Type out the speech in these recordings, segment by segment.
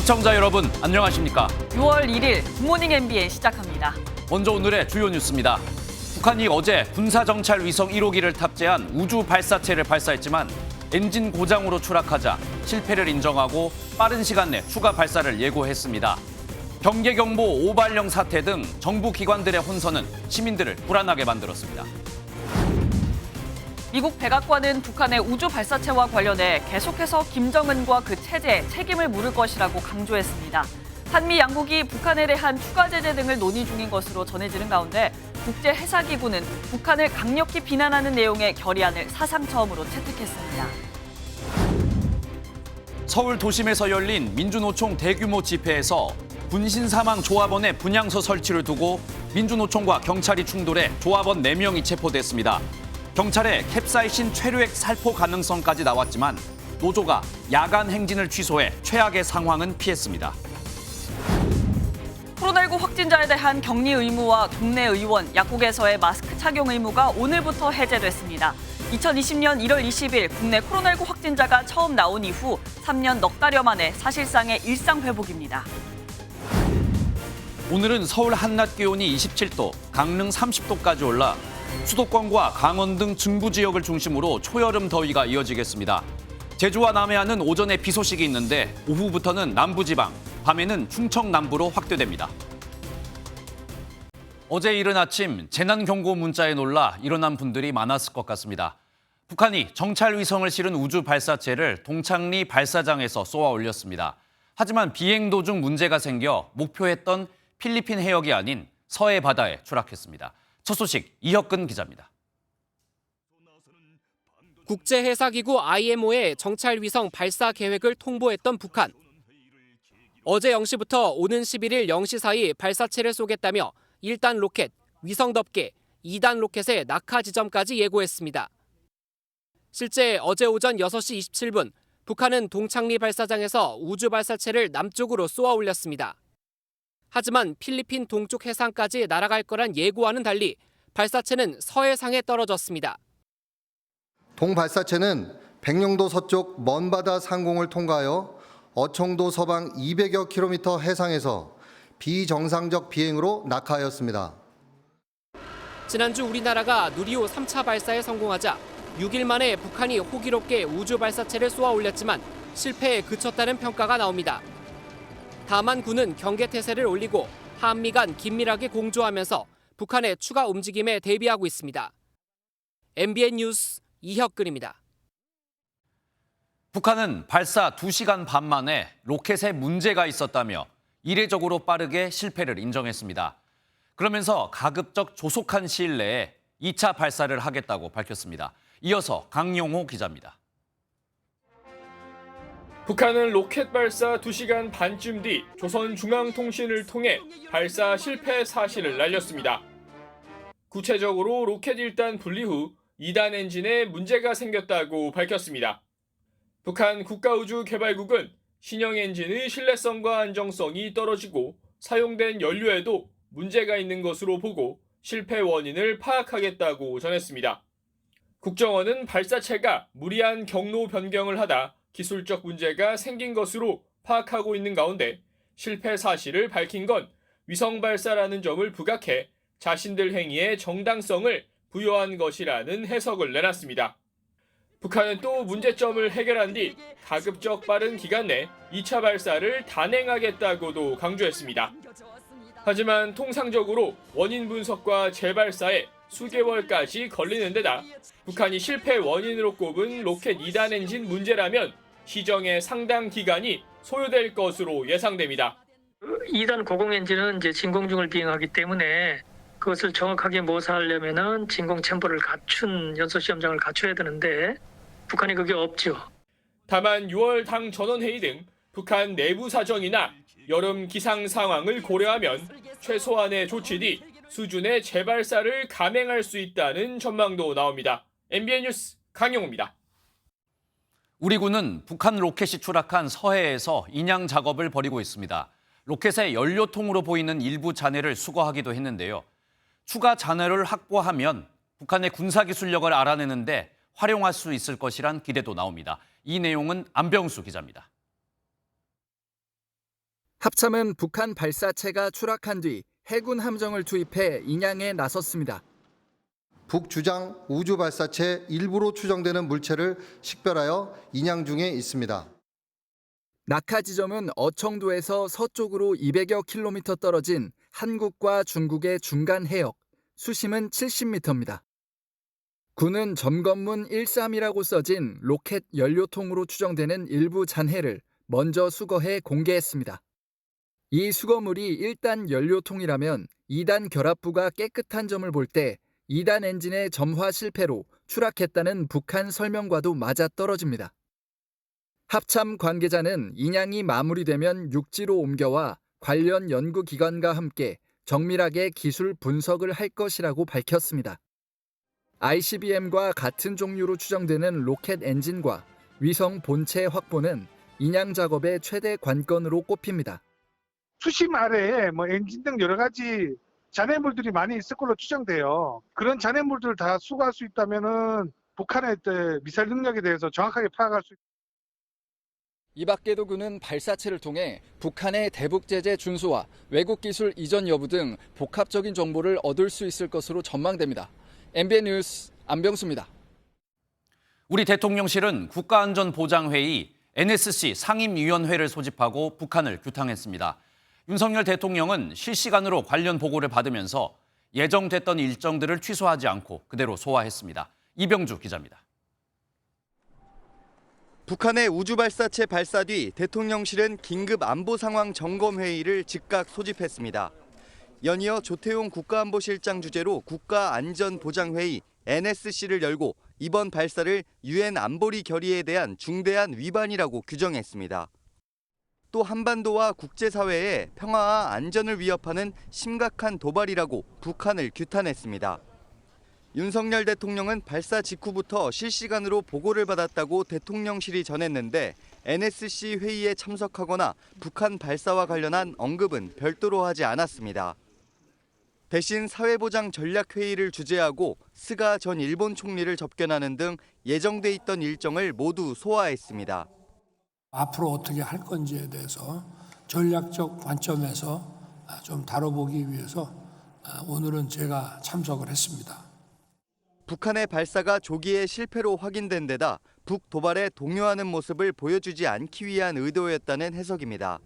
시청자 여러분, 안녕하십니까? 6월 1일 굿모닝 NBA 시작합니다. 먼저 오늘의 주요 뉴스입니다. 북한이 어제 군사정찰 위성 1호기를 탑재한 우주 발사체를 발사했지만 엔진 고장으로 추락하자 실패를 인정하고 빠른 시간 내 추가 발사를 예고했습니다. 경계경보 오발령 사태 등 정부 기관들의 혼선은 시민들을 불안하게 만들었습니다. 미국 백악관은 북한의 우주 발사체와 관련해 계속해서 김정은과 그 체제에 책임을 물을 것이라고 강조했습니다. 한미 양국이 북한에 대한 추가 제재 등을 논의 중인 것으로 전해지는 가운데 국제해사기구는 북한을 강력히 비난하는 내용의 결의안을 사상 처음으로 채택했습니다. 서울 도심에서 열린 민주노총 대규모 집회에서 군신사망 조합원의 분향소 설치를 두고 민주노총과 경찰이 충돌해 조합원 4명이 체포됐습니다. 경찰의 캡사이신 최류액 살포 가능성까지 나왔지만 노조가 야간 행진을 취소해 최악의 상황은 피했습니다. 코로나19 확진자에 대한 격리 의무와 동네 의원, 약국에서의 마스크 착용 의무가 오늘부터 해제됐습니다. 2020년 1월 20일 국내 코로나19 확진자가 처음 나온 이후 3년 넉 달여 만에 사실상의 일상 회복입니다. 오늘은 서울 한낮 기온이 27도, 강릉 30도까지 올라 수도권과 강원 등 중부 지역을 중심으로 초여름 더위가 이어지겠습니다. 제주와 남해안은 오전에 비 소식이 있는데 오후부터는 남부지방, 밤에는 충청 남부로 확대됩니다. 어제 이른 아침 재난경고 문자에 놀라 일어난 분들이 많았을 것 같습니다. 북한이 정찰 위성을 실은 우주 발사체를 동창리 발사장에서 쏘아 올렸습니다. 하지만 비행 도중 문제가 생겨 목표했던 필리핀 해역이 아닌 서해 바다에 추락했습니다. 첫 소식 이혁근 기자입니다. 국제해사기구 IMO의 정찰위성 발사 계획을 통보했던 북한. 어제 0시부터 오는 11일 0시 사이 발사체를 쏘겠다며 1단 로켓, 위성 덮개, 2단 로켓의 낙하 지점까지 예고했습니다. 실제 어제 오전 6시 27분 북한은 동창리 발사장에서 우주 발사체를 남쪽으로 쏘아 올렸습니다. 하지만 필리핀 동쪽 해상까지 날아갈 거란 예고와는 달리 발사체는 서해상에 떨어졌습니다. 동발사체는 백령도 서쪽 먼바다 상공을 통과하여 어청도 서방 200여 킬로미터 해상에서 비정상적 비행으로 낙하하였습니다. 지난주 우리나라가 누리호 3차 발사에 성공하자 6일 만에 북한이 호기롭게 우주 발사체를 쏘아 올렸지만 실패에 그쳤다는 평가가 나옵니다. 다만 군은 경계태세를 올리고 한미 간 긴밀하게 공조하면서 북한의 추가 움직임에 대비하고 있습니다. MBN 뉴스 이혁근입니다. 북한은 발사 2시간 반 만에 로켓에 문제가 있었다며 이례적으로 빠르게 실패를 인정했습니다. 그러면서 가급적 조속한 시일 내에 2차 발사를 하겠다고 밝혔습니다. 이어서 강용호 기자입니다. 북한은 로켓 발사 2시간 반쯤 뒤 조선중앙통신을 통해 발사 실패 사실을 알렸습니다. 구체적으로 로켓 1단 분리 후 2단 엔진에 문제가 생겼다고 밝혔습니다. 북한 국가우주개발국은 신형 엔진의 신뢰성과 안정성이 떨어지고 사용된 연료에도 문제가 있는 것으로 보고 실패 원인을 파악하겠다고 전했습니다. 국정원은 발사체가 무리한 경로 변경을 하다 기술적 문제가 생긴 것으로 파악하고 있는 가운데 실패 사실을 밝힌 건 위성 발사라는 점을 부각해 자신들 행위의 정당성을 부여한 것이라는 해석을 내놨습니다. 북한은 또 문제점을 해결한 뒤 가급적 빠른 기간 내 2차 발사를 단행하겠다고도 강조했습니다. 하지만 통상적으로 원인 분석과 재발사에 수개월까지 걸리는 데다 북한이 실패 원인으로 꼽은 로켓 2단 엔진 문제라면 시정에 상당 기간이 소요될 것으로 예상됩니다. 2단 고공 엔진은 이제 진공 중을 비행하기 때문에 그것을 정확하게 모사하려면은 진공 챔버를 갖춘 연소 시험장을 갖춰야 되는데 북한이 그게 없죠. 다만 6월 당 전원회의 등 북한 내부 사정이나 여름 기상 상황을 고려하면 최소한의 조치 뒤 수준의 재발사를 감행할 수 있다는 전망도 나옵니다. MBN 뉴스 강용호입니다. 우리 군은 북한 로켓이 추락한 서해에서 인양 작업을 벌이고 있습니다. 로켓의 연료통으로 보이는 일부 잔해를 수거하기도 했는데요. 추가 잔해를 확보하면 북한의 군사기술력을 알아내는데 활용할 수 있을 것이란 기대도 나옵니다. 이 내용은 안병수 기자입니다. 합참은 북한 발사체가 추락한 뒤 해군 함정을 투입해 인양에 나섰습니다. 북주장 우주 발사체 일부로 추정되는 물체를 식별하여 인양 중에 있습니다. 낙하 지점은 어청도에서 서쪽으로 200여 킬로미터 떨어진 한국과 중국의 중간 해역, 수심은 70m입니다. 군은 점검문 13이라고 써진 로켓 연료통으로 추정되는 일부 잔해를 먼저 수거해 공개했습니다. 이 수거물이 1단 연료통이라면 2단 결합부가 깨끗한 점을 볼 때 2단 엔진의 점화 실패로 추락했다는 북한 설명과도 맞아떨어집니다. 합참 관계자는 인양이 마무리되면 육지로 옮겨와 관련 연구기관과 함께 정밀하게 기술 분석을 할 것이라고 밝혔습니다. ICBM과 같은 종류로 추정되는 로켓 엔진과 위성 본체 확보는 인양 작업의 최대 관건으로 꼽힙니다. 수심 아래에 엔진 등 여러 가지 잔해물들이 많이 있을 걸로 추정돼요. 그런 잔해물들을 다 수거할 수 있다면은 북한의 미사일 능력에 대해서 정확하게 파악할 수 있습니다. 이 밖에도 군은 발사체를 통해 북한의 대북 제재 준수와 외국 기술 이전 여부 등 복합적인 정보를 얻을 수 있을 것으로 전망됩니다. MBN 뉴스 안병수입니다. 우리 대통령실은 국가안전보장회의 NSC 상임위원회를 소집하고 북한을 규탄했습니다. 윤석열 대통령은 실시간으로 관련 보고를 받으면서 예정됐던 일정들을 취소하지 않고 그대로 소화했습니다. 이병주 기자입니다. 북한의 우주 발사체 발사 뒤 대통령실은 긴급 안보 상황 점검 회의를 즉각 소집했습니다. 연이어 조태용 국가안보실장 주재로 국가안전보장회의 NSC를 열고 이번 발사를 유엔 안보리 결의에 대한 중대한 위반이라고 규정했습니다. 또 한반도와 국제사회의 평화와 안전을 위협하는 심각한 도발이라고 북한을 규탄했습니다. 윤석열 대통령은 발사 직후부터 실시간으로 보고를 받았다고 대통령실이 전했는데 NSC 회의에 참석하거나 북한 발사와 관련한 언급은 별도로 하지 않았습니다. 대신 사회보장 전략회의를 주재하고 스가 전 일본 총리를 접견하는 등 예정돼 있던 일정을 모두 소화했습니다. 앞으로 어떻게 할 건지에 대해서 전략적 관점에서 좀 다뤄보기 위해서 오늘은 제가 참석을 했습니다. 북한의 발사가 조기에 실패로 확인된 데다 북 도발에 동요하는 모습을 보여주지 않기 위한 의도였다는 해석입니다.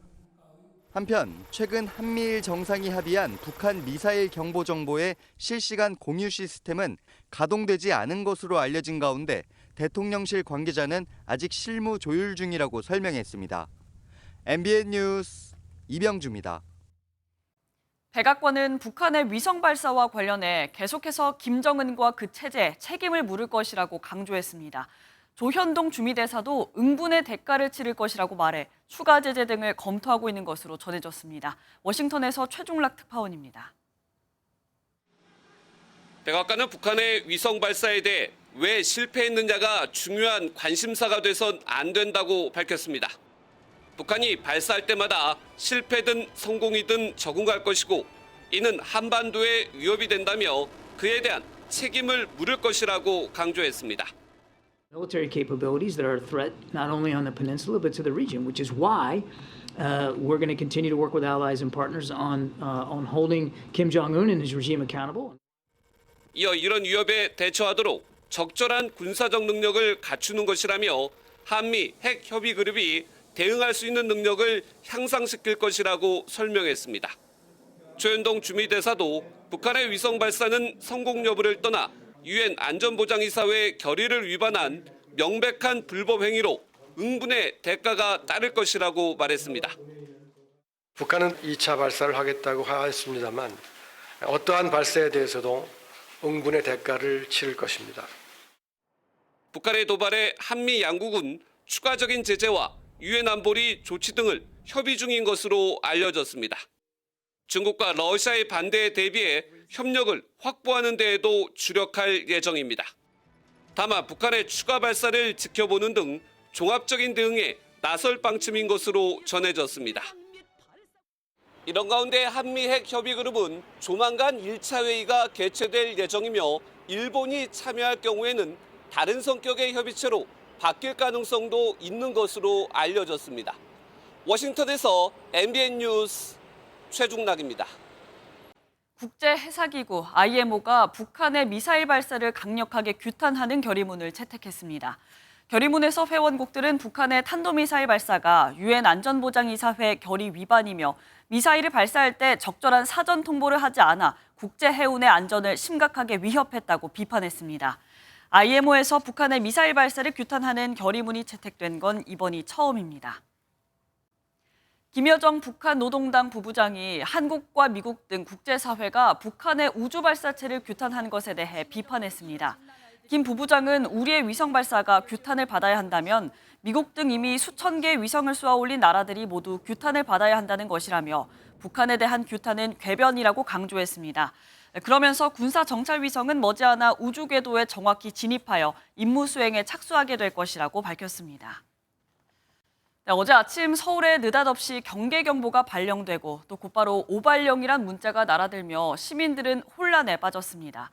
한편 최근 한미일 정상이 합의한 북한 미사일 경보 정보의 실시간 공유 시스템은 가동되지 않은 것으로 알려진 가운데 대통령실 관계자는 아직 실무 조율 중이라고 설명했습니다. MBN 뉴스 이병주입니다. 백악관은 북한의 위성 발사와 관련해 계속해서 김정은과 그 체제에 책임을 물을 것이라고 강조했습니다. 조현동 주미대사도 응분의 대가를 치를 것이라고 말해 추가 제재 등을 검토하고 있는 것으로 전해졌습니다. 워싱턴에서 최중락 특파원입니다. 백악관은 북한의 위성 발사에 대해 왜 실패했느냐가 중요한 관심사가 돼선 안 된다고 밝혔습니다. 북한이 발사할 때마다 실패든 성공이든 적응할 것이고 이는 한반도에 위협이 된다며 그에 대한 책임을 물을 것이라고 강조했습니다. Military capabilities that are a threat not only on the peninsula but to the region, which is why we're going to continue to work with allies and partners on holding Kim Jong-un and his regime accountable. 이어 이런 위협에 대처하도록 적절한 군사적 능력을 갖추는 것이라며 한미 핵 협의 그룹이 대응할 수 있는 능력을 향상시킬 것이라고 설명했습니다. 조현동 주미대사도 북한의 위성 발사는 성공 여부를 떠나 유엔 안전보장이사회 결의를 위반한 명백한 불법 행위로 응분의 대가가 따를 것이라고 말했습니다. 북한은 2차 발사를 하겠다고 하였습니다만 어떠한 발사에 대해서도 응분의 대가를 치를 것입니다. 북한의 도발에 한미 양국은 추가적인 제재와 유엔 안보리 조치 등을 협의 중인 것으로 알려졌습니다. 중국과 러시아의 반대에 대비해 협력을 확보하는 데에도 주력할 예정입니다. 다만 북한의 추가 발사를 지켜보는 등 종합적인 대응에 나설 방침인 것으로 전해졌습니다. 이런 가운데 한미 핵 협의 그룹은 조만간 1차 회의가 개최될 예정이며 일본이 참여할 경우에는 다른 성격의 협의체로 바뀔 가능성도 있는 것으로 알려졌습니다. 워싱턴에서 MBN 뉴스 최중락입니다. 국제해사기구 IMO가 북한의 미사일 발사를 강력하게 규탄하는 결의문을 채택했습니다. 결의문에서 회원국들은 북한의 탄도미사일 발사가 유엔 안전보장이사회 결의 위반이며 미사일을 발사할 때 적절한 사전 통보를 하지 않아 국제해운의 안전을 심각하게 위협했다고 비판했습니다. IMO에서 북한의 미사일 발사를 규탄하는 결의문이 채택된 건 이번이 처음입니다. 김여정 북한 노동당 부부장이 한국과 미국 등 국제사회가 북한의 우주 발사체를 규탄한 것에 대해 비판했습니다. 김 부부장은 우리의 위성 발사가 규탄을 받아야 한다면 미국 등 이미 수천 개의 위성을 쏘아 올린 나라들이 모두 규탄을 받아야 한다는 것이라며 북한에 대한 규탄은 궤변이라고 강조했습니다. 그러면서 군사 정찰 위성은 머지않아 우주 궤도에 정확히 진입하여 임무 수행에 착수하게 될 것이라고 밝혔습니다. 어제 아침 서울에 느닷없이 경계경보가 발령되고 또 곧바로 오발령이란 문자가 날아들며 시민들은 혼란에 빠졌습니다.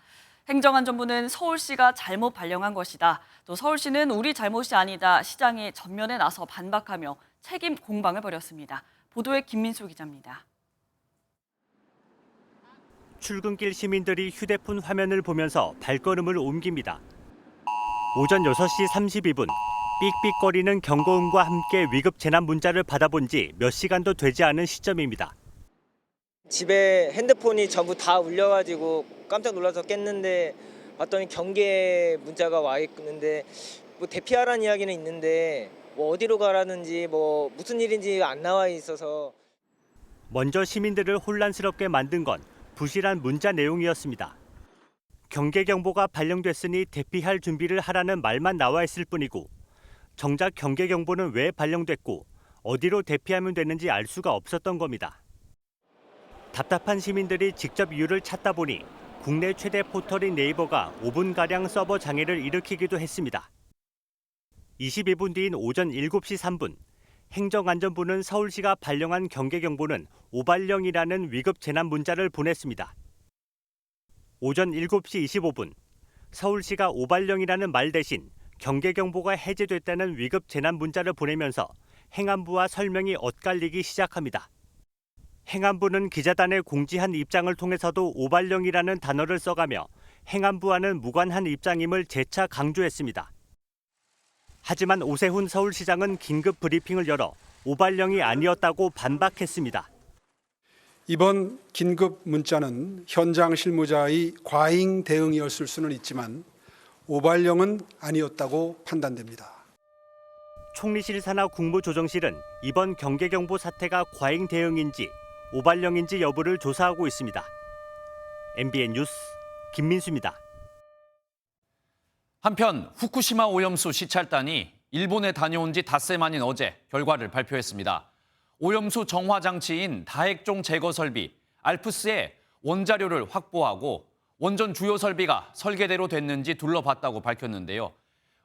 행정안전부는 서울시가 잘못 발령한 것이다. 또 서울시는 우리 잘못이 아니다. 시장이 전면에 나서 반박하며 책임 공방을 벌였습니다. 보도에 김민수 기자입니다. 출근길 시민들이 휴대폰 화면을 보면서 발걸음을 옮깁니다. 오전 6시 32분. 삑삑거리는 경고음과 함께 위급 재난 문자를 받아본 지 몇 시간도 되지 않은 시점입니다. 집에 핸드폰이 전부 다 울려가지고 깜짝 놀라서 깼는데 봤더니 경계 문자가 와 있는데 뭐 대피하라는 이야기는 있는데 뭐 어디로 가라는지 뭐 무슨 일인지 안 나와 있어서. 먼저 시민들을 혼란스럽게 만든 건 부실한 문자 내용이었습니다. 경계 경보가 발령됐으니 대피할 준비를 하라는 말만 나와 있을 뿐이고 정작 경계 경보는 왜 발령됐고 어디로 대피하면 되는지 알 수가 없었던 겁니다. 답답한 시민들이 직접 이유를 찾다 보니 국내 최대 포털인 네이버가 5분가량 서버 장애를 일으키기도 했습니다. 22분 뒤인 오전 7시 3분, 행정안전부는 서울시가 발령한 경계경보는 오발령이라는 위급 재난 문자를 보냈습니다. 오전 7시 25분, 서울시가 오발령이라는 말 대신 경계경보가 해제됐다는 위급 재난 문자를 보내면서 행안부와 설명이 엇갈리기 시작합니다. 행안부는 기자단에 공지한 입장을 통해서도 오발령이라는 단어를 써가며 행안부와는 무관한 입장임을 재차 강조했습니다. 하지만 오세훈 서울시장은 긴급 브리핑을 열어 오발령이 아니었다고 반박했습니다. 이번 긴급 문자는 현장 실무자의 과잉 대응이었을 수는 있지만 오발령은 아니었다고 판단됩니다. 총리실 산하 국무조정실은 이번 경계경보 사태가 과잉 대응인지 오발령인지 여부를 조사하고 있습니다. MBN 뉴스 김민수입니다. 한편 후쿠시마 오염수 시찰단이 일본에 다녀온 지 닷새 만인 어제 결과를 발표했습니다. 오염수 정화 장치인 다핵종 제거 설비 알프스의 원자료를 확보하고 원전 주요 설비가 설계대로 됐는지 둘러봤다고 밝혔는데요.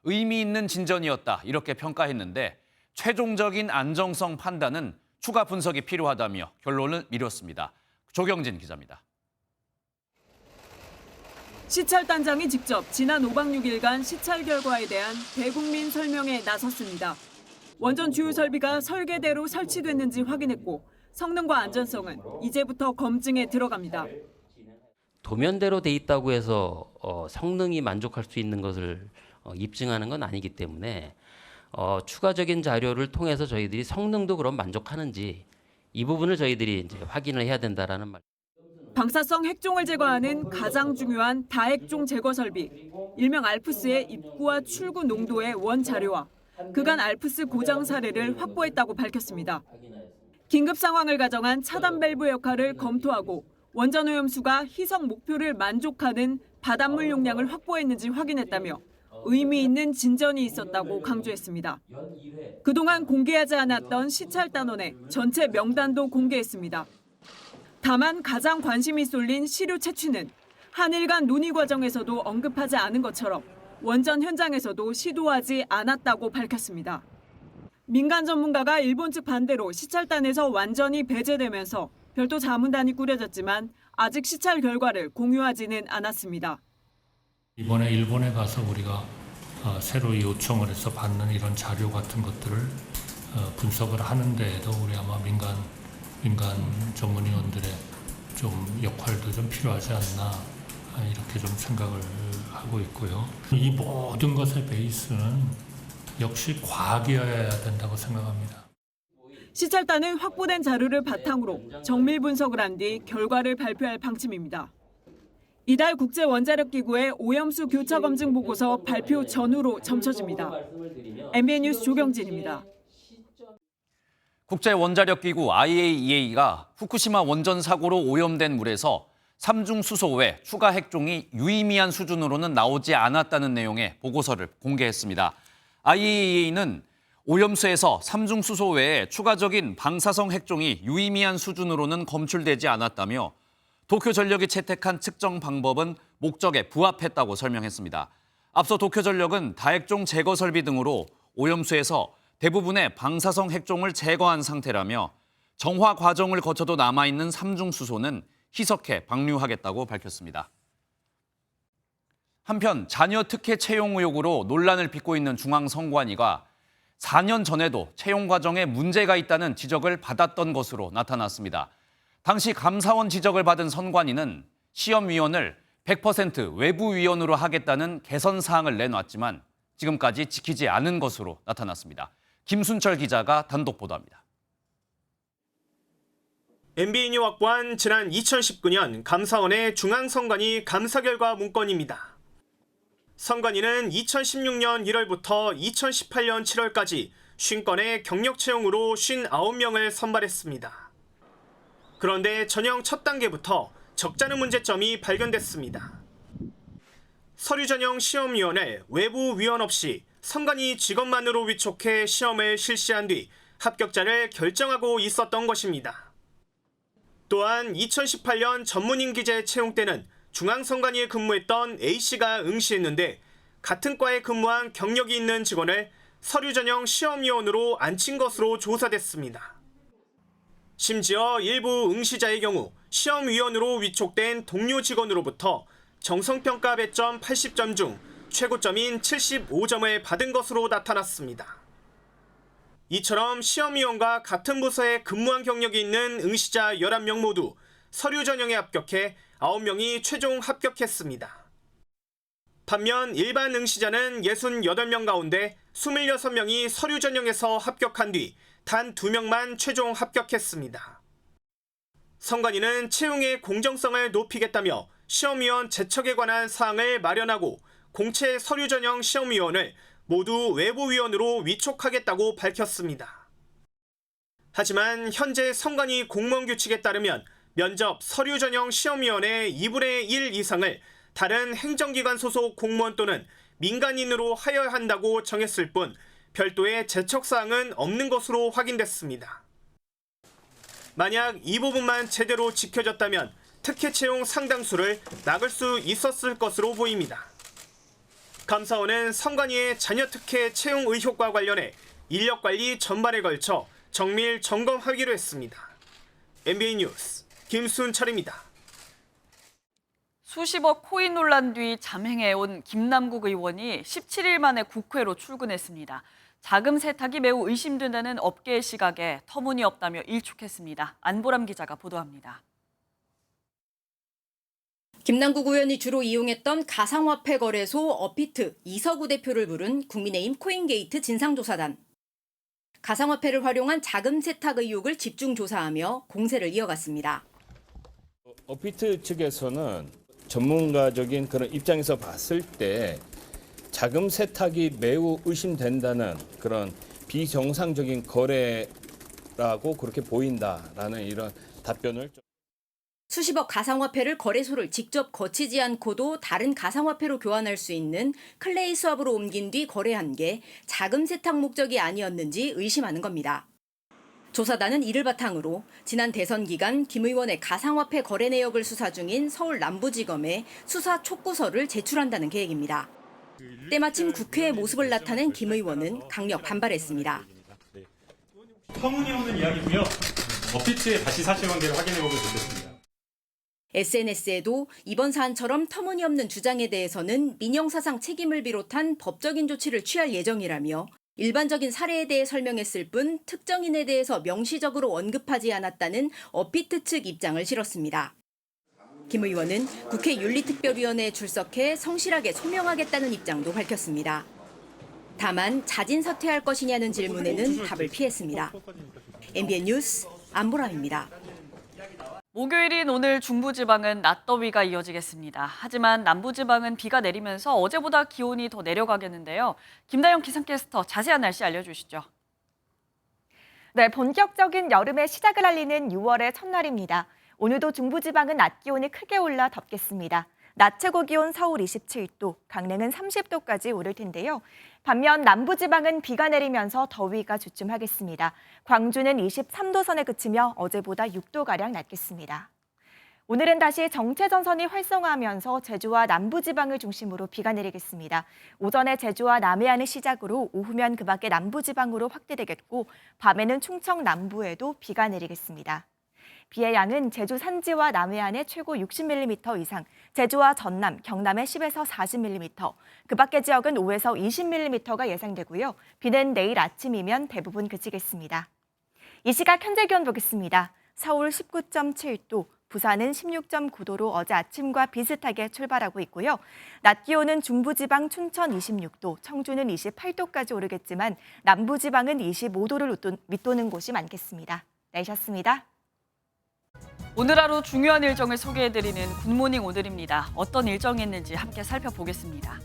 의미 있는 진전이었다 이렇게 평가했는데 최종적인 안정성 판단은 추가 분석이 필요하다며 결론을 미뤘습니다. 조경진 기자입니다. 시찰단장이 직접 지난 5박 6일간 시찰 결과에 대한 대국민 설명에 나섰습니다. 원전 주요 설비가 설계대로 설치됐는지 확인했고 성능과 안전성은 이제부터 검증에 들어갑니다. 도면대로 돼 있다고 해서 성능이 만족할 수 있는 것을 입증하는 건 아니기 때문에 추가적인 자료를 통해서 저희들이 성능도 그럼 만족하는지 이 부분을 저희들이 이제 확인을 해야 된다라는 말. 방사성 핵종을 제거하는 가장 중요한 다핵종 제거 설비, 일명 알프스의 입구와 출구 농도의 원자료와 그간 알프스 고장 사례를 확보했다고 밝혔습니다. 긴급 상황을 가정한 차단 밸브 역할을 검토하고 원전 오염수가 희석 목표를 만족하는 바닷물 용량을 확보했는지 확인했다며 의미 있는 진전이 있었다고 강조했습니다. 그동안 공개하지 않았던 시찰 단원의 전체 명단도 공개했습니다. 다만 가장 관심이 쏠린 시료 채취는 한일 간 논의 과정에서도 언급하지 않은 것처럼 원전 현장에서도 시도하지 않았다고 밝혔습니다. 민간 전문가가 일본 측 반대로 시찰단에서 완전히 배제되면서 별도 자문단이 꾸려졌지만 아직 시찰 결과를 공유하지는 않았습니다. 이번에 일본에 가서 우리가 새로 요청을 해서 받는 이런 자료 같은 것들을 분석을 하는데에도 우리 아마 민간 전문위원들의 좀 역할도 좀 필요하지 않나 이렇게 좀 생각을 하고 있고요. 이 모든 것의 베이스는 역시 과학이어야 된다고 생각합니다. 시찰단은 확보된 자료를 바탕으로 정밀 분석을 한 뒤 결과를 발표할 방침입니다. 이달 국제원자력기구의 오염수 교차 검증 보고서 발표 전후로 점쳐집니다. MBN 뉴스 조경진입니다. 국제원자력기구 IAEA가 후쿠시마 원전 사고로 오염된 물에서 삼중 수소 외 추가 핵종이 유의미한 수준으로는 나오지 않았다는 내용의 보고서를 공개했습니다. IAEA는 오염수에서 삼중 수소 외에 추가적인 방사성 핵종이 유의미한 수준으로는 검출되지 않았다며 도쿄전력이 채택한 측정 방법은 목적에 부합했다고 설명했습니다. 앞서 도쿄전력은 다핵종 제거 설비 등으로 오염수에서 대부분의 방사성 핵종을 제거한 상태라며 정화 과정을 거쳐도 남아있는 삼중 수소는 희석해 방류하겠다고 밝혔습니다. 한편 자녀 특혜 채용 의혹으로 논란을 빚고 있는 중앙선관위가 4년 전에도 채용 과정에 문제가 있다는 지적을 받았던 것으로 나타났습니다. 당시 감사원 지적을 받은 선관위는 시험위원을 100% 외부위원으로 하겠다는 개선 사항을 내놨지만 지금까지 지키지 않은 것으로 나타났습니다. 김순철 기자가 단독 보도합니다. MBN이 확보한 지난 2019년 감사원의 중앙선관위 감사 결과 문건입니다. 선관위는 2016년 1월부터 2018년 7월까지 50건의 경력 채용으로 59명을 선발했습니다. 그런데 전형 첫 단계부터 적잖은 문제점이 발견됐습니다. 서류 전형 시험위원을 외부 위원 없이 선관위 직원만으로 위촉해 시험을 실시한 뒤 합격자를 결정하고 있었던 것입니다. 또한 2018년 전문인 기재 채용 때는 중앙선관위에 근무했던 A씨가 응시했는데 같은 과에 근무한 경력이 있는 직원을 서류 전형 시험위원으로 앉힌 것으로 조사됐습니다. 심지어 일부 응시자의 경우 시험위원으로 위촉된 동료 직원으로부터 정성평가 배점 80점 중 최고점인 75점을 받은 것으로 나타났습니다. 이처럼 시험위원과 같은 부서에 근무한 경력이 있는 응시자 11명 모두 서류 전형에 합격해 9명이 최종 합격했습니다. 반면 일반 응시자는 68명 가운데 26명이 서류 전형에서 합격한 뒤 단 2명만 최종 합격했습니다. 선관위는 채용의 공정성을 높이겠다며 시험위원 제척에 관한 사항을 마련하고 공채 서류 전형 시험위원을 모두 외부위원으로 위촉하겠다고 밝혔습니다. 하지만 현재 선관위 공무원 규칙에 따르면 면접 서류 전형 시험위원의 2분의 1 이상을 다른 행정기관 소속 공무원 또는 민간인으로 하여야 한다고 정했을 뿐 별도의 제척사항은 없는 것으로 확인됐습니다. 만약 이 부분만 제대로 지켜졌다면 특혜 채용 상당수를 막을 수 있었을 것으로 보입니다. 감사원은 선관위의 자녀 특혜 채용 의혹과 관련해 인력관리 전반에 걸쳐 정밀 점검하기로 했습니다. MBN 뉴스 김순철입니다. 수십억 코인 논란 뒤 잠행해온 김남국 의원이 17일 만에 국회로 출근했습니다. 자금 세탁이 매우 의심된다는 업계의 시각에 터무니없다며 일축했습니다. 안보람 기자가 보도합니다. 김남국 의원이 주로 이용했던 가상화폐 거래소 어피트 이서구 대표를 부른 국민의힘 코인게이트 진상조사단. 가상화폐를 활용한 자금 세탁 의혹을 집중 조사하며 공세를 이어갔습니다. 어피트 측에서는 전문가적인 그런 입장에서 봤을 때 자금 세탁이 매우 의심된다는 그런 비정상적인 거래라고 그렇게 보인다라는 이런 답변을 수십억 가상화폐를 거래소를 직접 거치지 않고도 다른 가상화폐로 교환할 수 있는 클레이 수압으로 옮긴 뒤 거래한 게 자금 세탁 목적이 아니었는지 의심하는 겁니다. 조사단은 이를 바탕으로 지난 대선 기간 김 의원의 가상화폐 거래 내역을 수사 중인 서울 남부지검에 수사 촉구서를 제출한다는 계획입니다. 때마침 국회의 모습을 나타낸 김 의원은 강력 반발했습니다. 터무니없는 이야기고요. 어피트의 다시 사실관계를 확인해보면 좋겠습니다. SNS에도 이번 사안처럼 터무니없는 주장에 대해서는 민영사상 책임을 비롯한 법적인 조치를 취할 예정이라며 일반적인 사례에 대해 설명했을 뿐 특정인에 대해서 명시적으로 언급하지 않았다는 어피트 측 입장을 실었습니다. 김 의원은 국회 윤리특별위원회에 출석해 성실하게 소명하겠다는 입장도 밝혔습니다. 다만 자진 사퇴할 것이냐는 질문에는 답을 피했습니다. MBN 뉴스 안보람입니다. 목요일인 오늘 중부지방은 낮더위가 이어지겠습니다. 하지만 남부지방은 비가 내리면서 어제보다 기온이 더 내려가겠는데요. 김다영 기상캐스터 자세한 날씨 알려주시죠. 네, 본격적인 여름의 시작을 알리는 6월의 첫날입니다. 오늘도 중부지방은 낮 기온이 크게 올라 덥겠습니다. 낮 최고 기온 서울 27도, 강릉은 30도까지 오를 텐데요. 반면 남부지방은 비가 내리면서 더위가 주춤하겠습니다. 광주는 23도 선에 그치며 어제보다 6도가량 낮겠습니다. 오늘은 다시 정체전선이 활성화하면서 제주와 남부지방을 중심으로 비가 내리겠습니다. 오전에 제주와 남해안을 시작으로 오후면 그 밖에 남부지방으로 확대되겠고 밤에는 충청 남부에도 비가 내리겠습니다. 비의 양은 제주 산지와 남해안에 최고 60mm 이상, 제주와 전남, 경남에 10에서 40mm, 그 밖의 지역은 5에서 20mm가 예상되고요. 비는 내일 아침이면 대부분 그치겠습니다. 이 시각 현재 기온 보겠습니다. 서울 19.7도, 부산은 16.9도로 어제 아침과 비슷하게 출발하고 있고요. 낮 기온은 중부지방 춘천 26도, 청주는 28도까지 오르겠지만 남부지방은 25도를 밑도는 곳이 많겠습니다. 날씨였습니다. 오늘 하루 중요한 일정을 소개해드리는 굿모닝 오늘입니다. 어떤 일정이었는지 함께 살펴보겠습니다.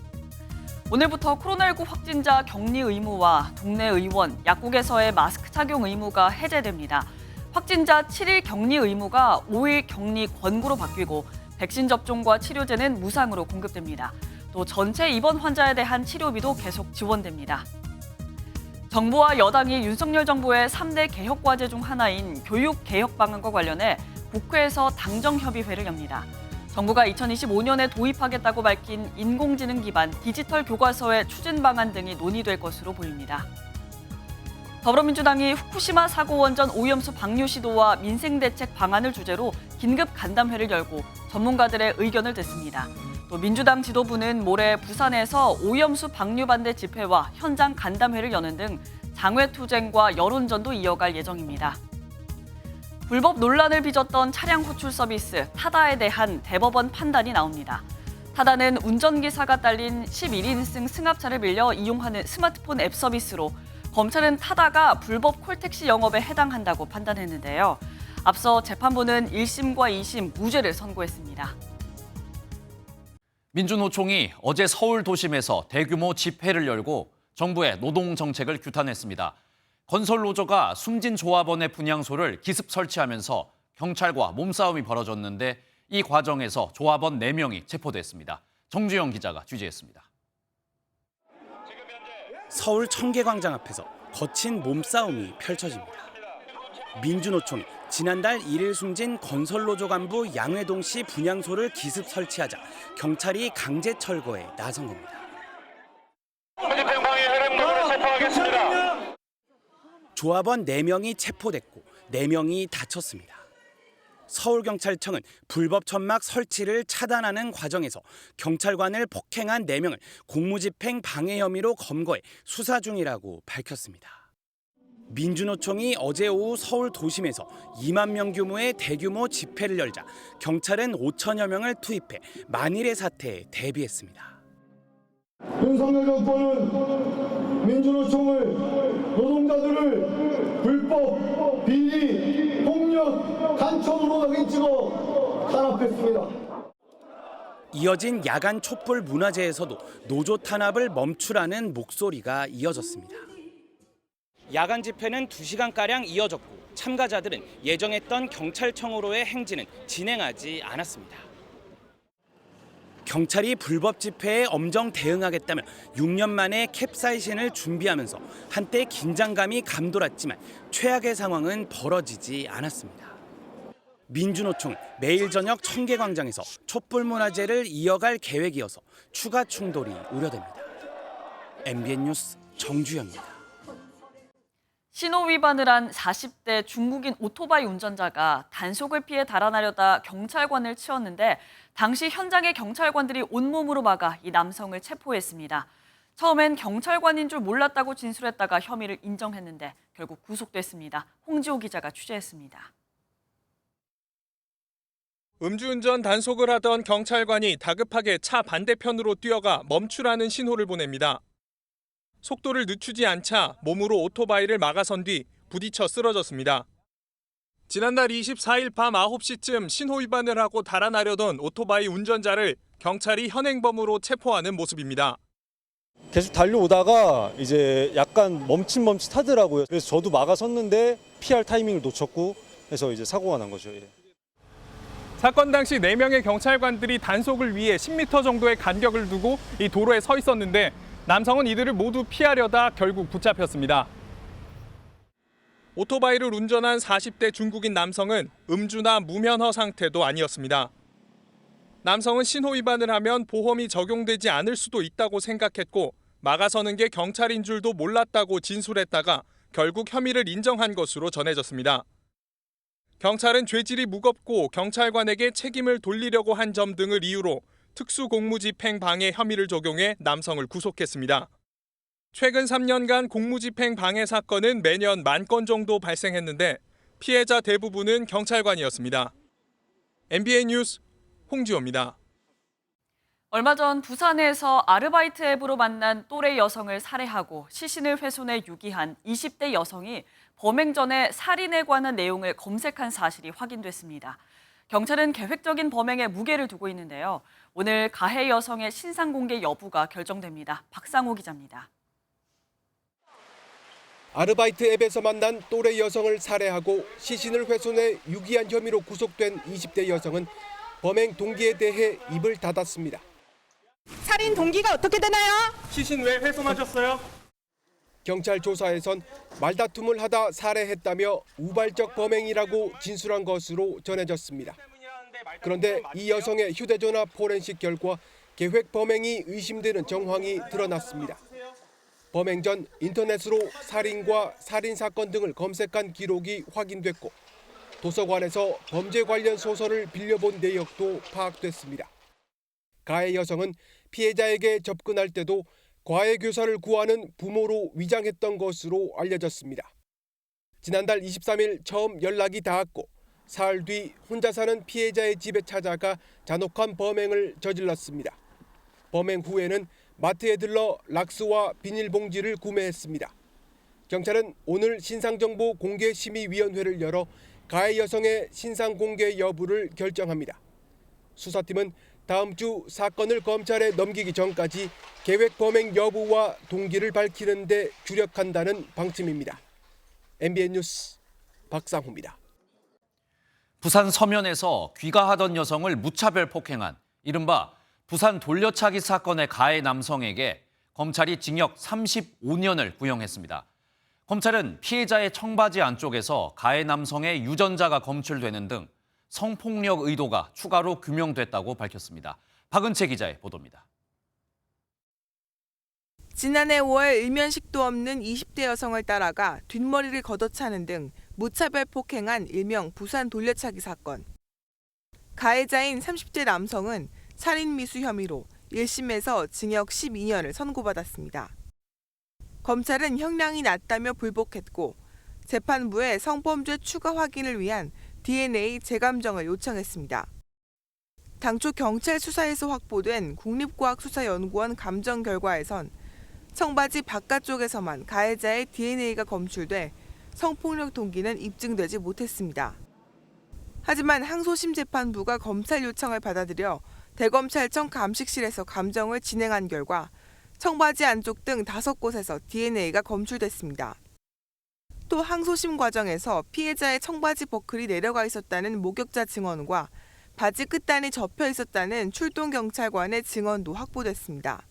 오늘부터 코로나19 확진자 격리 의무와 동네 의원, 약국에서의 마스크 착용 의무가 해제됩니다. 확진자 7일 격리 의무가 5일 격리 권고로 바뀌고 백신 접종과 치료제는 무상으로 공급됩니다. 또 전체 입원 환자에 대한 치료비도 계속 지원됩니다. 정부와 여당이 윤석열 정부의 3대 개혁 과제 중 하나인 교육 개혁 방안과 관련해 국회에서 당정협의회를 엽니다. 정부가 2025년에 도입하겠다고 밝힌 인공지능 기반 디지털 교과서의 추진 방안 등이 논의될 것으로 보입니다. 더불어민주당이 후쿠시마 사고 원전 오염수 방류 시도와 민생 대책 방안을 주제로 긴급 간담회를 열고 전문가들의 의견을 듣습니다. 또 민주당 지도부는 모레 부산에서 오염수 방류 반대 집회와 현장 간담회를 여는 등 장외투쟁과 여론전도 이어갈 예정입니다. 불법 논란을 빚었던 차량 호출 서비스 타다에 대한 대법원 판단이 나옵니다. 타다는 운전기사가 딸린 11인승 승합차를 빌려 이용하는 스마트폰 앱 서비스로 검찰은 타다가 불법 콜택시 영업에 해당한다고 판단했는데요. 앞서 재판부는 1심과 2심 무죄를 선고했습니다. 민주노총이 어제 서울 도심에서 대규모 집회를 열고 정부의 노동 정책을 규탄했습니다. 건설 노조가 숨진 조합원의 분향소를 기습 설치하면서 경찰과 몸싸움이 벌어졌는데 이 과정에서 조합원 4명이 체포됐습니다. 정주영 기자가 취재했습니다. 서울 청계광장 앞에서 거친 몸싸움이 펼쳐집니다. 민주노총이 지난달 1일 숨진 건설노조 간부 양회동 씨 분향소를 기습 설치하자 경찰이 강제 철거에 나선 겁니다. 조합원 4명이 체포됐고 4명이 다쳤습니다. 서울경찰청은 불법 천막 설치를 차단하는 과정에서 경찰관을 폭행한 4명을 공무집행 방해 혐의로 검거해 수사 중이라고 밝혔습니다. 민주노총이 어제 오후 서울 도심에서 2만 명 규모의 대규모 집회를 열자 경찰은 5천여 명을 투입해 만일의 사태에 대비했습니다. 윤석열 정권은 민주노총을 노동자들을 불법, 비리, 폭력, 간첩으로 낙인찍어 탄압했습니다. 이어진 야간 촛불 문화제에서도 노조 탄압을 멈추라는 목소리가 이어졌습니다. 야간 집회는 2시간가량 이어졌고 참가자들은 예정했던 경찰청으로의 행진은 진행하지 않았습니다. 경찰이 불법 집회에 엄정 대응하겠다며 6년 만에 캡사이신을 준비하면서 한때 긴장감이 감돌았지만 최악의 상황은 벌어지지 않았습니다. 민주노총은 매일 저녁 청계광장에서 촛불 문화제를 이어갈 계획이어서 추가 충돌이 우려됩니다. MBN 뉴스 정주영입니다. 신호 위반을 한 40대 중국인 오토바이 운전자가 단속을 피해 달아나려다 경찰관을 치었는데 당시 현장의 경찰관들이 온몸으로 막아 이 남성을 체포했습니다. 처음엔 경찰관인 줄 몰랐다고 진술했다가 혐의를 인정했는데 결국 구속됐습니다. 홍지호 기자가 취재했습니다. 음주운전 단속을 하던 경찰관이 다급하게 차 반대편으로 뛰어가 멈추라는 신호를 보냅니다. 속도를 늦추지 않자 몸으로 오토바이를 막아선 뒤 부딪혀 쓰러졌습니다. 지난달 24일 밤 9시쯤 신호 위반을 하고 달아나려던 오토바이 운전자를 경찰이 현행범으로 체포하는 모습입니다. 계속 달려오다가 이제 약간 멈칫하더라고요. 그래서 저도 막아섰는데 피할 타이밍을 놓쳤고 해서 이제 사고가 난 거죠. 사건 당시 4명의 경찰관들이 단속을 위해 10m 정도의 간격을 두고 이 도로에 서 있었는데 남성은 이들을 모두 피하려다 결국 붙잡혔습니다. 오토바이를 운전한 40대 중국인 남성은 음주나 무면허 상태도 아니었습니다. 남성은 신호 위반을 하면 보험이 적용되지 않을 수도 있다고 생각했고 막아서는 게 경찰인 줄도 몰랐다고 진술했다가 결국 혐의를 인정한 것으로 전해졌습니다. 경찰은 죄질이 무겁고 경찰관에게 책임을 돌리려고 한 점 등을 이유로 특수공무집행 방해 혐의를 적용해 남성을 구속했습니다. 최근 3년간 공무집행 방해 사건은 매년 10,000건 정도 발생했는데 피해자 대부분은 경찰관이었습니다. MBN 뉴스 홍지호입니다. 얼마 전 부산에서 아르바이트 앱으로 만난 또래 여성을 살해하고 시신을 훼손해 유기한 20대 여성이 범행 전에 살인에 관한 내용을 검색한 사실이 확인됐습니다. 경찰은 계획적인 범행에 무게를 두고 있는데요. 오늘 가해 여성의 신상 공개 여부가 결정됩니다. 박상호 기자입니다. 아르바이트 앱에서 만난 또래 여성을 살해하고 시신을 훼손해 유기한 혐의로 구속된 20대 여성은 범행 동기에 대해 입을 닫았습니다. 살인 동기가 어떻게 되나요? 시신 왜 훼손하셨어요? 경찰 조사에선 말다툼을 하다 살해했다며 우발적 범행이라고 진술한 것으로 전해졌습니다. 그런데 이 여성의 휴대전화 포렌식 결과 계획 범행이 의심되는 정황이 드러났습니다. 범행 전 인터넷으로 살인과 살인사건 등을 검색한 기록이 확인됐고 도서관에서 범죄 관련 소설을 빌려본 내역도 파악됐습니다. 가해 여성은 피해자에게 접근할 때도 과외 교사를 구하는 부모로 위장했던 것으로 알려졌습니다. 지난달 23일 처음 연락이 닿았고 사흘 뒤 혼자 사는 피해자의 집에 찾아가 잔혹한 범행을 저질렀습니다. 범행 후에는 마트에 들러 락스와 비닐봉지를 구매했습니다. 경찰은 오늘 신상정보 공개심의위원회를 열어 가해 여성의 신상 공개 여부를 결정합니다. 수사팀은 다음 주 사건을 검찰에 넘기기 전까지 계획 범행 여부와 동기를 밝히는 데 주력한다는 방침입니다. MBN 뉴스 박상호입니다. 부산 서면에서 귀가하던 여성을 무차별 폭행한 이른바 부산 돌려차기 사건의 가해 남성에게 검찰이 징역 35년을 구형했습니다. 검찰은 피해자의 청바지 안쪽에서 가해 남성의 유전자가 검출되는 등 성폭력 의도가 추가로 규명됐다고 밝혔습니다. 박은채 기자의 보도입니다. 지난해 5월 일면식도 없는 20대 여성을 따라가 뒷머리를 걷어차는 등 무차별 폭행한 일명 부산 돌려차기 사건. 가해자인 30대 남성은 살인 미수 혐의로 1심에서 징역 12년을 선고받았습니다. 검찰은 형량이 낮다며 불복했고 재판부에 성범죄 추가 확인을 위한 DNA 재감정을 요청했습니다. 당초 경찰 수사에서 확보된 국립과학수사연구원 감정 결과에선 청바지 바깥쪽에서만 가해자의 DNA가 검출돼 성폭력 동기는 입증되지 못했습니다. 하지만 항소심 재판부가 검찰 요청을 받아들여 대검찰청 감식실에서 감정을 진행한 결과 청바지 안쪽 등 5곳에서 DNA가 검출됐습니다. 또 항소심 과정에서 피해자의 청바지 버클이 내려가 있었다는 목격자 증언과 바지 끝단이 접혀 있었다는 출동 경찰관의 증언도 확보됐습니다.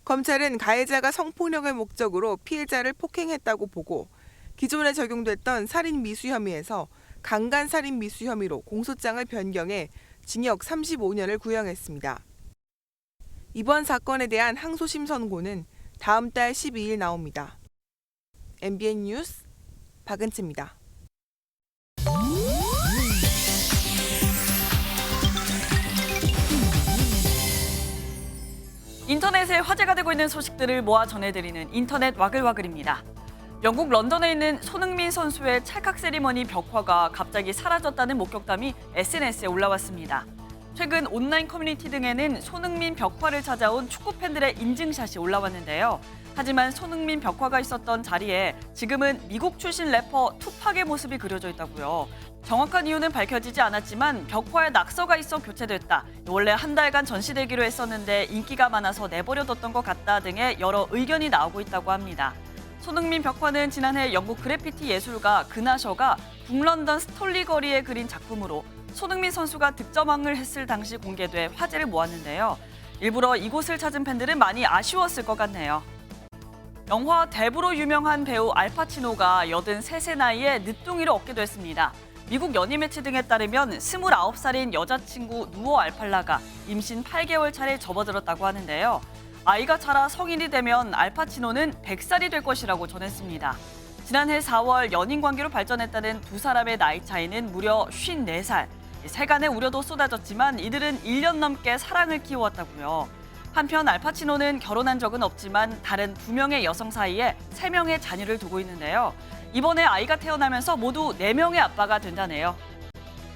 검찰은 가해자가 성폭력을 목적으로 피해자를 폭행했다고 보고 기존에 적용됐던 살인 미수 혐의에서 강간 살인 미수 혐의로 공소장을 변경해 징역 35년을 구형했습니다. 이번 사건에 대한 항소심 선고는 다음 달 12일 나옵니다. MBN 뉴스 박은채입니다. 인터넷에 화제가 되고 있는 소식들을 모아 전해드리는 인터넷 와글와글입니다. 영국 런던에 있는 손흥민 선수의 찰칵 세리머니 벽화가 갑자기 사라졌다는 목격담이 SNS에 올라왔습니다. 최근 온라인 커뮤니티 등에는 손흥민 벽화를 찾아온 축구 팬들의 인증샷이 올라왔는데요. 하지만 손흥민 벽화가 있었던 자리에 지금은 미국 출신 래퍼 투팍의 모습이 그려져 있다고요. 정확한 이유는 밝혀지지 않았지만 벽화에 낙서가 있어 교체됐다. 원래 한 달간 전시되기로 했었는데 인기가 많아서 내버려뒀던 것 같다 등의 여러 의견이 나오고 있다고 합니다. 손흥민 벽화는 지난해 영국 그래피티 예술가 그나셔가 북런던 스톨리 거리에 그린 작품으로 손흥민 선수가 득점왕을 했을 당시 공개돼 화제를 모았는데요. 일부러 이곳을 찾은 팬들은 많이 아쉬웠을 것 같네요. 영화 대부로 유명한 배우 알파치노가 83세 나이에 늦둥이를 얻게 됐습니다. 미국 연예 매체 등에 따르면 29살인 여자친구 누어 알팔라가 임신 8개월 차례 접어들었다고 하는데요. 아이가 자라 성인이 되면 알파치노는 100살이 될 것이라고 전했습니다. 지난해 4월 연인 관계로 발전했다는 두 사람의 나이 차이는 무려 54살. 세간의 우려도 쏟아졌지만 이들은 1년 넘게 사랑을 키워왔다고요. 한편 알파치노는 결혼한 적은 없지만 다른 2명의 여성 사이에 3명의 자녀를 두고 있는데요. 이번에 아이가 태어나면서 모두 4명의 아빠가 된다네요.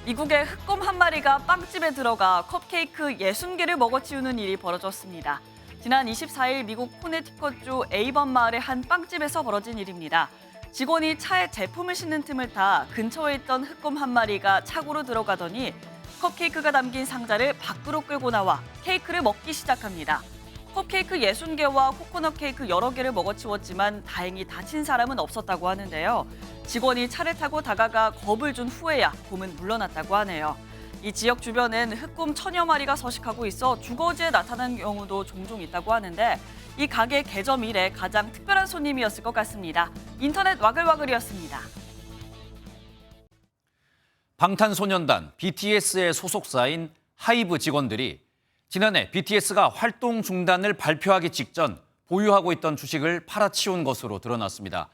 미국의 흑곰 한 마리가 빵집에 들어가 컵케이크 60개를 먹어치우는 일이 벌어졌습니다. 지난 24일 미국 코네티컷주 에이번 마을의 한 빵집에서 벌어진 일입니다. 직원이 차에 제품을 싣는 틈을 타 근처에 있던 흑곰 한 마리가 차고로 들어가더니 컵케이크가 담긴 상자를 밖으로 끌고 나와 케이크를 먹기 시작합니다. 컵케이크 60개와 코코넛 케이크 여러 개를 먹어치웠지만 다행히 다친 사람은 없었다고 하는데요. 직원이 차를 타고 다가가 겁을 준 후에야 곰은 물러났다고 하네요. 이 지역 주변엔 흑곰 천여 마리가 서식하고 있어 주거지에 나타나는 경우도 종종 있다고 하는데 이 가게 개점 이래 가장 특별한 손님이었을 것 같습니다. 인터넷 와글와글이었습니다. 방탄소년단 BTS의 소속사인 하이브 직원들이 지난해 BTS가 활동 중단을 발표하기 직전 보유하고 있던 주식을 팔아치운 것으로 드러났습니다.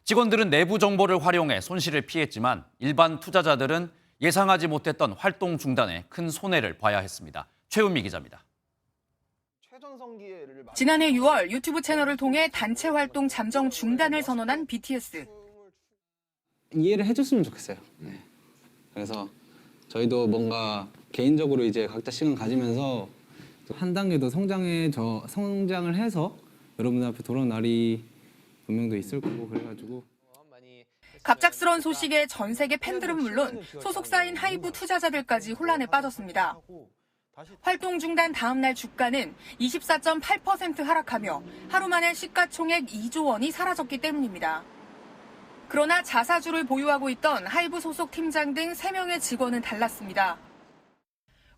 직원들은 내부 정보를 활용해 손실을 피했지만 일반 투자자들은 예상하지 못했던 활동 중단에 큰 손해를 봐야 했습니다. 최은미 기자입니다. 지난해 6월 유튜브 채널을 통해 단체 활동 잠정 중단을 선언한 BTS. 이해를 해줬으면 좋겠어요. 네. 그래서 저희도 뭔가 개인적으로 이제 각자 시간 가지면서 한 단계 더 성장을 해서 여러분들 앞에 돌아온 날이 분명도 있을 거고 그래가지고. 갑작스러운 소식에 전 세계 팬들은 물론 소속사인 하이브 투자자들까지 혼란에 빠졌습니다. 활동 중단 다음 날 주가는 24.8% 하락하며 하루 만에 시가총액 2조 원이 사라졌기 때문입니다. 그러나 자사주를 보유하고 있던 하이브 소속 팀장 등 3명의 직원은 달랐습니다.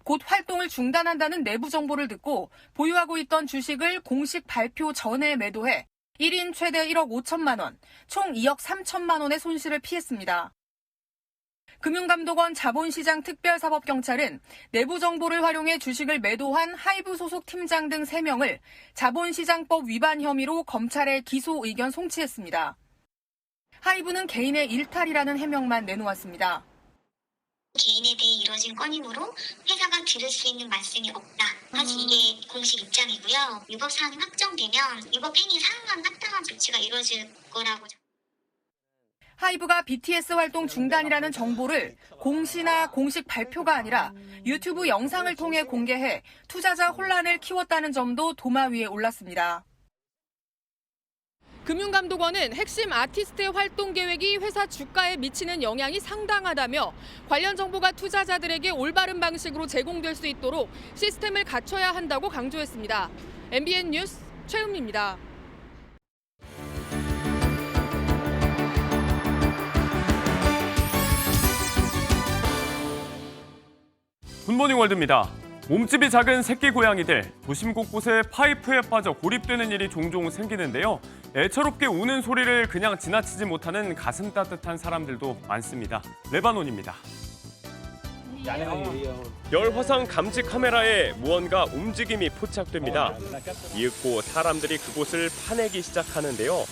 곧 활동을 중단한다는 내부 정보를 듣고 보유하고 있던 주식을 공식 발표 전에 매도해 1인 최대 1억 5천만 원, 총 2억 3천만 원의 손실을 피했습니다. 금융감독원 자본시장 특별사법경찰은 내부 정보를 활용해 주식을 매도한 하이브 소속 팀장 등 3명을 자본시장법 위반 혐의로 검찰에 기소 의견 송치했습니다. 하이브는 개인의 일탈이라는 해명만 내놓았습니다. 개인에 대해 이뤄진 건임으로 회사가 들을 수 있는 말씀이 없다. 사실 이게 공식 입장이고요. 위법 사항이 확정되면 위법 행위 사항만 합당한 조치가 이루어질 거라고. 하이브가 BTS 활동 중단이라는 정보를 공시나 공식 발표가 아니라 유튜브 영상을 통해 공개해 투자자 혼란을 키웠다는 점도 도마 위에 올랐습니다. 금융감독원은 핵심 아티스트의 활동 계획이 회사 주가에 미치는 영향이 상당하다며 관련 정보가 투자자들에게 올바른 방식으로 제공될 수 있도록 시스템을 갖춰야 한다고 강조했습니다. MBN 뉴스 최은미입니다. 굿모닝 월드입니다. 몸집이 작은 새끼 고양이들, 도심 곳곳에 파이프에 빠져 고립되는 일이 종종 생기는데요. 애처롭게 우는 소리를 그냥 지나치지 못하는 가슴 따뜻한 사람들도 많습니다. 레바논입니다. 열 화상 감지 카메라에 무언가 움직임이 포착됩니다. 이윽고 사람들이 그곳을 파내기 시작하는데요.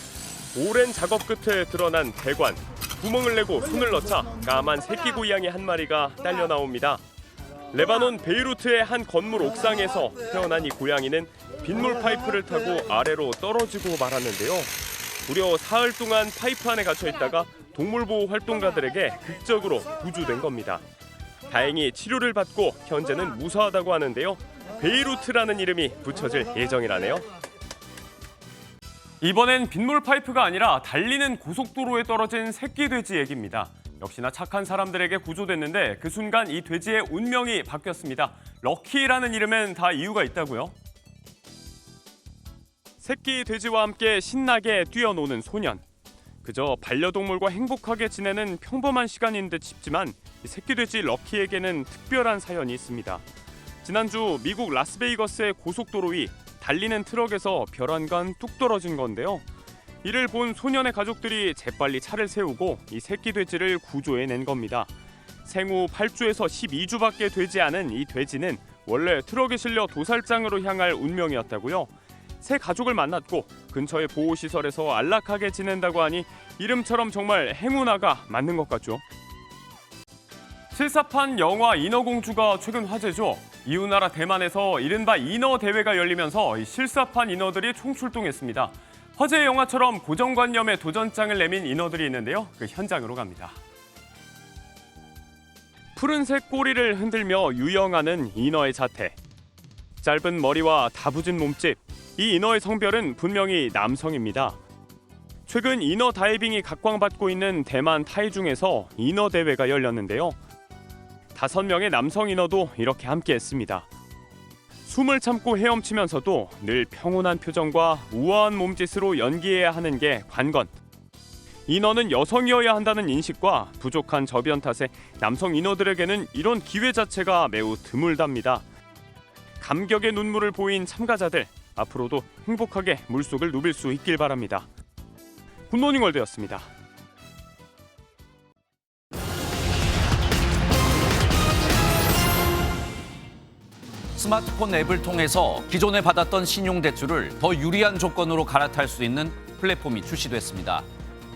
오랜 작업 끝에 드러난 배관, 구멍을 내고 손을 넣자 까만 새끼 고양이 한 마리가 딸려 나옵니다. 레바논 베이루트의 한 건물 옥상에서 태어난 이 고양이는 빗물 파이프를 타고 아래로 떨어지고 말았는데요. 무려 사흘 동안 파이프 안에 갇혀 있다가 동물보호 활동가들에게 극적으로 구조된 겁니다. 다행히 치료를 받고 현재는 무사하다고 하는데요. 베이루트라는 이름이 붙여질 예정이라네요. 이번엔 빗물 파이프가 아니라 달리는 고속도로에 떨어진 새끼 돼지 얘기입니다. 역시나 착한 사람들에게 구조됐는데 그 순간 이 돼지의 운명이 바뀌었습니다. 럭키라는 이름엔 다 이유가 있다고요. 새끼 돼지와 함께 신나게 뛰어노는 소년. 그저 반려동물과 행복하게 지내는 평범한 시간인 듯 싶지만 이 새끼 돼지 럭키에게는 특별한 사연이 있습니다. 지난주 미국 라스베이거스의 고속도로 위 달리는 트럭에서 벼란간 뚝 떨어진 건데요. 이를 본 소년의 가족들이 재빨리 차를 세우고 이 새끼 돼지를 구조해낸 겁니다. 생후 8주에서 12주밖에 되지 않은 이 돼지는 원래 트럭에 실려 도살장으로 향할 운명이었다고요. 새 가족을 만났고 근처의 보호시설에서 안락하게 지낸다고 하니 이름처럼 정말 행운아가 맞는 것 같죠. 실사판 영화 인어공주가 최근 화제죠. 이웃나라 대만에서 이른바 인어 대회가 열리면서 실사판 인어들이 총출동했습니다. 화제의 영화처럼 고정관념에 도전장을 내민 인어들이 있는데요. 그 현장으로 갑니다. 푸른색 꼬리를 흔들며 유영하는 인어의 자태. 짧은 머리와 다부진 몸집. 이 인어의 성별은 분명히 남성입니다. 최근 인어 다이빙이 각광받고 있는 대만 타이중에서 인어 대회가 열렸는데요. 5명의 남성 인어도 이렇게 함께했습니다. 숨을 참고 헤엄치면서도 늘 평온한 표정과 우아한 몸짓으로 연기해야 하는 게 관건. 인어는 여성이어야 한다는 인식과 부족한 저변 탓에 남성 인어들에게는 이런 기회 자체가 매우 드물답니다. 감격의 눈물을 보인 참가자들, 앞으로도 행복하게 물속을 누빌 수 있길 바랍니다. 굿모닝 월드였습니다. 스마트폰 앱을 통해서 기존에 받았던 신용대출을 더 유리한 조건으로 갈아탈 수 있는 플랫폼이 출시됐습니다.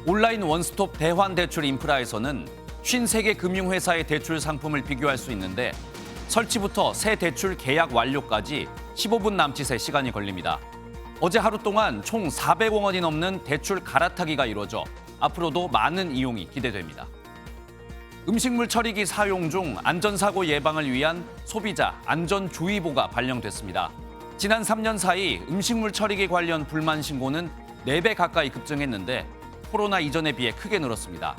온라인 원스톱 대환대출 인프라에서는 53개 금융회사의 대출 상품을 비교할 수 있는데 설치부터 새 대출 계약 완료까지 15분 남짓의 시간이 걸립니다. 어제 하루 동안 총 400억 원이 넘는 대출 갈아타기가 이루어져 앞으로도 많은 이용이 기대됩니다. 음식물 처리기 사용 중 안전사고 예방을 위한 소비자 안전주의보가 발령됐습니다. 지난 3년 사이 음식물 처리기 관련 불만 신고는 4배 가까이 급증했는데 코로나 이전에 비해 크게 늘었습니다.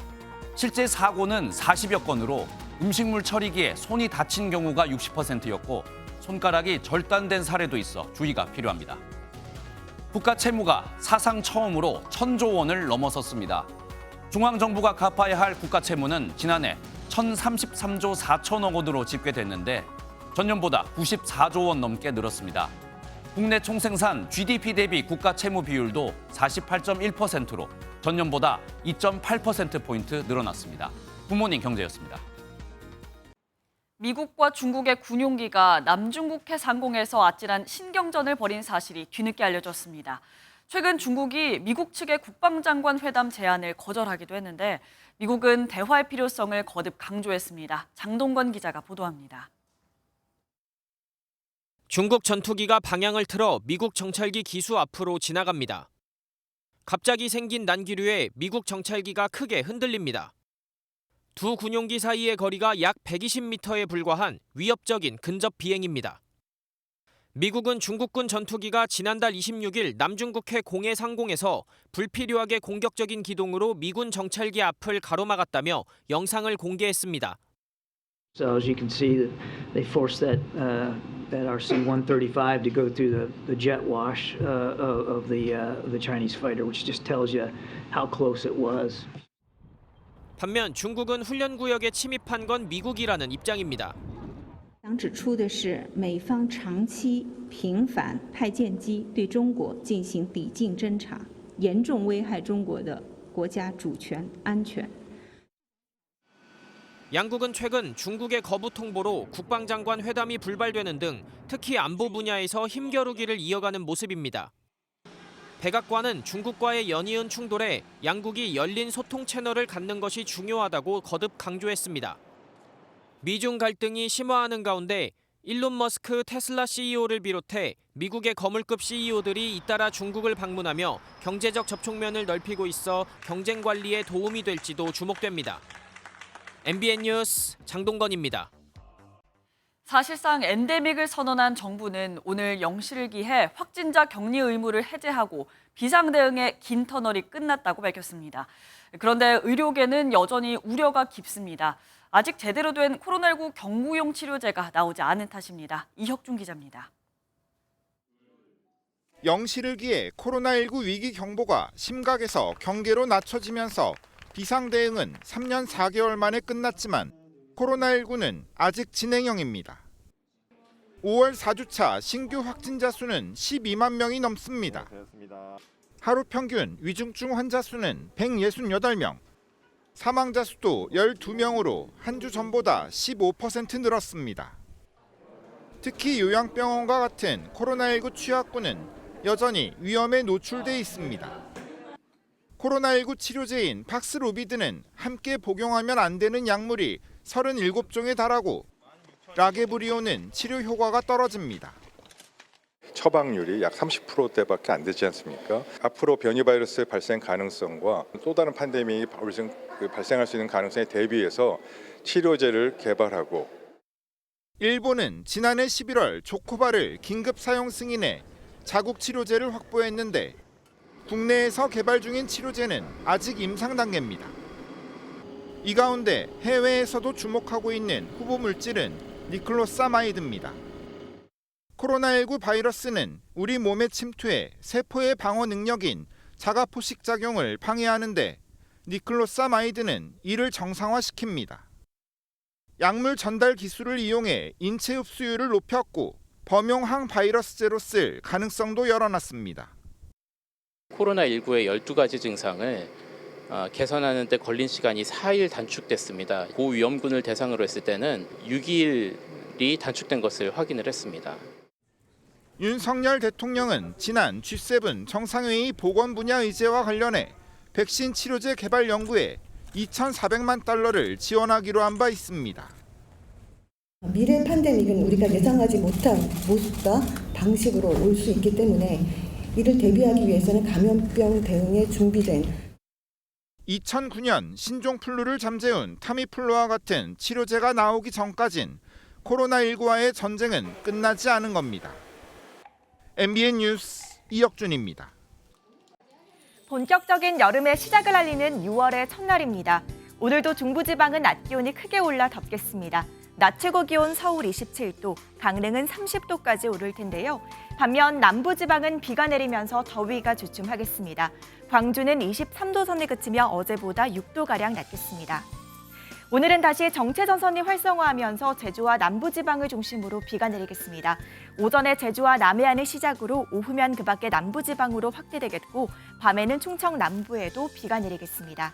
실제 사고는 40여 건으로 음식물 처리기에 손이 다친 경우가 60%였고 손가락이 절단된 사례도 있어 주의가 필요합니다. 국가 채무가 사상 처음으로 1,000조 원을 넘어섰습니다. 중앙정부가 갚아야 할 국가 채무는 지난해 1,033조 4천억 원으로 집계됐는데 전년보다 94조 원 넘게 늘었습니다. 국내 총생산 GDP 대비 국가 채무 비율도 48.1%로 전년보다 2.8%포인트 늘어났습니다. 굿모닝 경제였습니다. 미국과 중국의 군용기가 남중국 해상공에서 아찔한 신경전을 벌인 사실이 뒤늦게 알려졌습니다. 최근 중국이 미국 측의 국방장관 회담 제안을 거절하기도 했는데 미국은 대화의 필요성을 거듭 강조했습니다. 장동건 기자가 보도합니다. 중국 전투기가 방향을 틀어 미국 정찰기 기수 앞으로 지나갑니다. 갑자기 생긴 난기류에 미국 정찰기가 크게 흔들립니다. 두 군용기 사이의 거리가 약 120m에 불과한 위협적인 근접 비행입니다. 미국은 중국군 전투기가 지난달 26일 남중국해 공해 상공에서 불필요하게 공격적인 기동으로 미군 정찰기 앞을 가로막았다며 영상을 공개했습니다. So as you can see, they forced that our C-135 to go through the jet wash of the Chinese fighter, which just tells you how close it was. 반면 중국은 훈련 구역에 침입한 건 미국이라는 입장입니다. 想指出的是，美方长期频繁派舰机对中国进行抵近侦察，严重危害中国的国家主权安全。 양국은 최근 중국의 거부 통보로 국방장관 회담이 불발되는 등 특히 안보 분야에서 힘겨루기를 이어가는 모습입니다. 백악관은 중국과의 연이은 충돌에 양국이 열린 소통 채널을 갖는 것이 중요하다고 거듭 강조했습니다. 미중 갈등이 심화하는 가운데 일론 머스크 테슬라 CEO를 비롯해 미국의 거물급 CEO들이 잇따라 중국을 방문하며 경제적 접촉면을 넓히고 있어 경쟁 관리에 도움이 될지도 주목됩니다. MBN 뉴스 장동건입니다. 사실상 엔데믹을 선언한 정부는 오늘 0시를 기해 확진자 격리 의무를 해제하고 비상대응의 긴 터널이 끝났다고 밝혔습니다. 그런데 의료계는 여전히 우려가 깊습니다. 아직 제대로 된 코로나19 경구용 치료제가 나오지 않은 탓입니다. 이혁준 기자입니다. 0시를 기해 코로나19 위기 경보가 심각에서 경계로 낮춰지면서 비상대응은 3년 4개월 만에 끝났지만 코로나19는 아직 진행형입니다. 5월 4주차 신규 확진자 수는 12만 명이 넘습니다. 하루 평균 위중증 환자 수는 168명, 사망자 수도 12명으로 한 주 전보다 15% 늘었습니다. 특히 요양병원과 같은 코로나19 취약군은 여전히 위험에 노출돼 있습니다. 코로나19 치료제인 팍스로비드는 함께 복용하면 안 되는 약물이 37종에 달하고 라게브리오는 치료 효과가 떨어집니다. 처방률이 약 30%대밖에 안 되지 않습니까? 앞으로 변이 바이러스의 발생 가능성과 또 다른 팬데믹이 발생할 수 있는 가능성에 대비해서 치료제를 개발하고 일본은 지난해 11월 조코바를 긴급 사용 승인해 자국 치료제를 확보했는데 국내에서 개발 중인 치료제는 아직 임상 단계입니다. 이 가운데 해외에서도 주목하고 있는 후보 물질은 니클로사마이드입니다. 코로나19 바이러스는 우리 몸에 침투해 세포의 방어 능력인 자가포식 작용을 방해하는데 니클로사마이드는 이를 정상화시킵니다. 약물 전달 기술을 이용해 인체 흡수율을 높였고 범용 항바이러스제로 쓸 가능성도 열어놨습니다. 코로나19의 12가지 증상을 개선하는 데 걸린 시간이 4일 단축됐습니다. 고위험군을 대상으로 했을 때는 6일이 단축된 것을 확인을 했습니다. 윤석열 대통령은 지난 G7 정상회의 보건 분야 의제와 관련해 백신 치료제 개발 연구에 2,400만 달러를 지원하기로 한 바 있습니다. 미래 팬데믹은 우리가 예상하지 못한 모습과 방식으로 올 수 있기 때문에 이를 대비하기 위해서는 감염병 대응에 준비된 2009년 신종플루를 잠재운 타미플루와 같은 치료제가 나오기 전까진 코로나19와의 전쟁은 끝나지 않은 겁니다. MBN 뉴스 이혁준입니다. 본격적인 여름의 시작을 알리는 6월의 첫날입니다. 오늘도 중부지방은 낮 기온이 크게 올라 덥겠습니다. 낮 최고 기온 서울 27도, 강릉은 30도까지 오를 텐데요. 반면 남부지방은 비가 내리면서 더위가 주춤하겠습니다. 광주는 23도 선에 그치며 어제보다 6도가량 낮겠습니다. 오늘은 다시 정체전선이 활성화하면서 제주와 남부지방을 중심으로 비가 내리겠습니다. 오전에 제주와 남해안을 시작으로 오후면 그 밖의 남부지방으로 확대되겠고 밤에는 충청 남부에도 비가 내리겠습니다.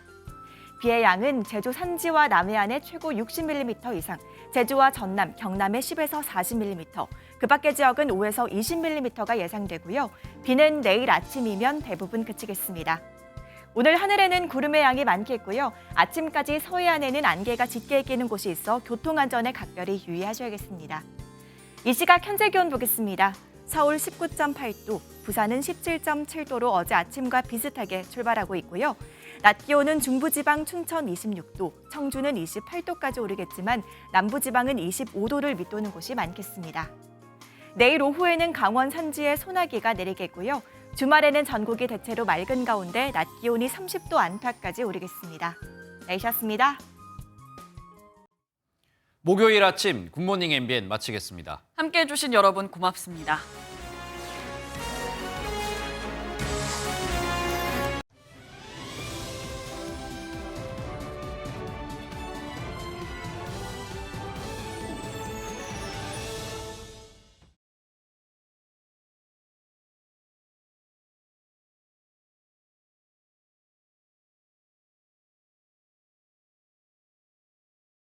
비의 양은 제주 산지와 남해안에 최고 60mm 이상, 제주와 전남, 경남에 10에서 40mm, 그 밖의 지역은 5에서 20mm가 예상되고요. 비는 내일 아침이면 대부분 그치겠습니다. 오늘 하늘에는 구름의 양이 많겠고요. 아침까지 서해안에는 안개가 짙게 끼는 곳이 있어 교통안전에 각별히 유의하셔야겠습니다. 이 시각 현재 기온 보겠습니다. 서울 19.8도, 부산은 17.7도로 어제 아침과 비슷하게 출발하고 있고요. 낮 기온은 중부지방 춘천 26도, 청주는 28도까지 오르겠지만 남부지방은 25도를 밑도는 곳이 많겠습니다. 내일 오후에는 강원 산지에 소나기가 내리겠고요. 주말에는 전국이 대체로 맑은 가운데 낮 기온이 30도 안팎까지 오르겠습니다. 내셨습니다. 목요일 아침 굿모닝 MBN 마치겠습니다. 함께해 주신 여러분 고맙습니다.